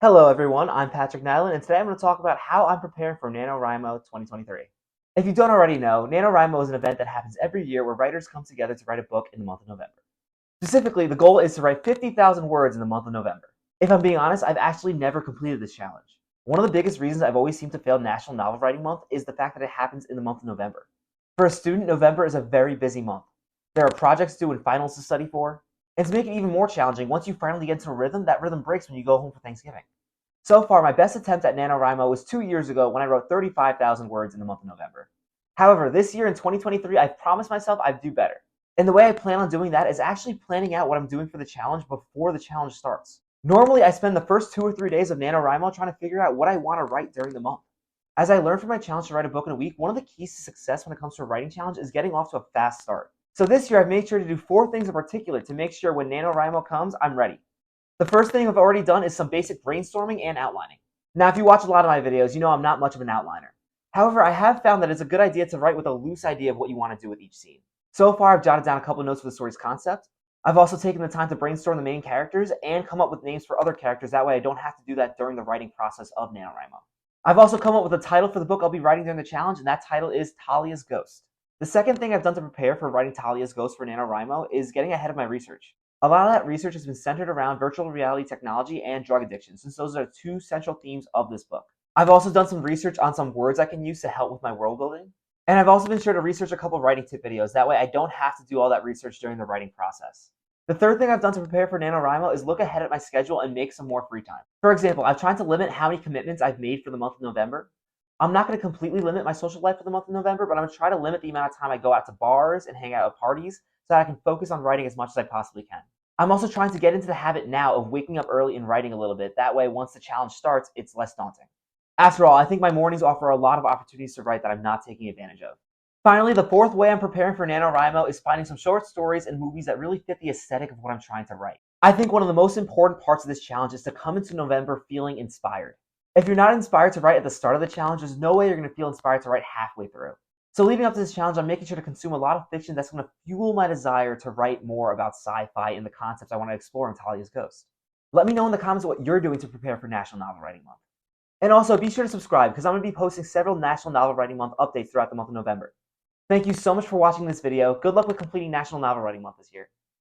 Hello everyone, I'm Patrick Nyland, and today I'm going to talk about how I'm preparing for NaNoWriMo 2023. If you don't already know, NaNoWriMo is an event that happens every year where writers come together to write a book in the month of November. Specifically, the goal is to write 50,000 words in the month of November. If I'm being honest, I've actually never completed this challenge. One of the biggest reasons I've always seemed to fail National Novel Writing Month is the fact that it happens in the month of November. For a student, November is a very busy month. There are projects due and finals to study for, and to make it even more challenging, once you finally get into a rhythm, that rhythm breaks when you go home for Thanksgiving. So far, my best attempt at NaNoWriMo was 2 years ago when I wrote 35,000 words in the month of November. However, this year in 2023, I've promised myself I'd do better. And the way I plan on doing that is actually planning out what I'm doing for the challenge before the challenge starts. Normally, I spend the first 2 or 3 days of NaNoWriMo trying to figure out what I want to write during the month. As I learned from my challenge to write a book in a week, one of the keys to success when it comes to a writing challenge is getting off to a fast start. So this year, I've made sure to do 4 things in particular to make sure when NaNoWriMo comes, I'm ready. The first thing I've already done is some basic brainstorming and outlining. Now, if you watch a lot of my videos, you know I'm not much of an outliner. However, I have found that it's a good idea to write with a loose idea of what you want to do with each scene. So far, I've jotted down a couple notes for the story's concept. I've also taken the time to brainstorm the main characters and come up with names for other characters. That way I don't have to do that during the writing process of NaNoWriMo. I've also come up with a title for the book I'll be writing during the challenge, and that title is Talia's Ghost. The second thing I've done to prepare for writing Talia's Ghost for NaNoWriMo is getting ahead of my research. A lot of that research has been centered around virtual reality technology and drug addiction, since those are 2 central themes of this book. I've also done some research on some words I can use to help with my world building. And I've also been sure to research a couple writing tip videos. That way I don't have to do all that research during the writing process. The third thing I've done to prepare for NaNoWriMo is look ahead at my schedule and make some more free time. For example, I've tried to limit how many commitments I've made for the month of November. I'm not going to completely limit my social life for the month of November, but I'm going to try to limit the amount of time I go out to bars and hang out at parties so that I can focus on writing as much as I possibly can. I'm also trying to get into the habit now of waking up early and writing a little bit. That way, once the challenge starts, it's less daunting. After all, I think my mornings offer a lot of opportunities to write that I'm not taking advantage of. Finally, the fourth way I'm preparing for NaNoWriMo is finding some short stories and movies that really fit the aesthetic of what I'm trying to write. I think one of the most important parts of this challenge is to come into November feeling inspired. If you're not inspired to write at the start of the challenge, there's no way you're going to feel inspired to write halfway through. So leading up to this challenge, I'm making sure to consume a lot of fiction that's going to fuel my desire to write more about sci-fi and the concepts I want to explore in Talia's Ghost. Let me know in the comments what you're doing to prepare for National Novel Writing Month. And also, be sure to subscribe because I'm going to be posting several National Novel Writing Month updates throughout the month of November. Thank you so much for watching this video. Good luck with completing National Novel Writing Month this year.